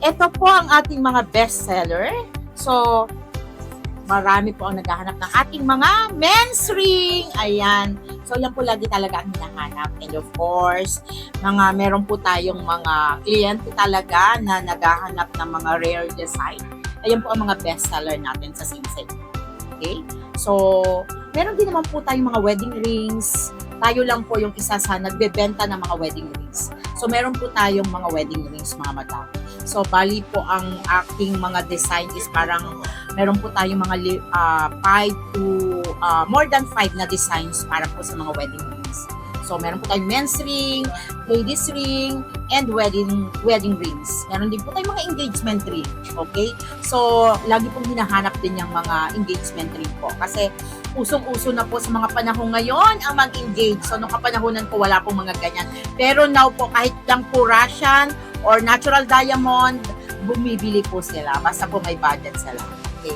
Ito po ang ating mga bestseller. So, marami po ang naghahanap ng ating mga men's ring. Ayan. So, yan po lagi talaga ang hinahanap. And of course, meron po tayong mga kliyente talaga na naghahanap ng mga rare design. Ayan po ang mga bestseller natin sa Sinsay. Okay? So, meron din naman po tayong mga wedding rings. Tayo lang po yung isa sa nagbebenta ng mga wedding rings. So, meron po tayong mga wedding rings, mga madam. So, bali po ang aking mga design is parang meron po tayong mga 5 to more than 5 na designs para po sa mga wedding rings. So, meron po tayong men's ring, ladies ring, and wedding rings. Meron din po tayong mga engagement ring. Okay? So, lagi pong hinahanap din yung mga engagement ring po. Kasi, usong-uso na po sa mga panahon ngayon ang mag-engage. So, nung kapanahonan po, wala pong mga ganyan. Pero now po, kahit lang po Russian or natural diamond, bumibili po sila. Basta po may budget sila. Okay?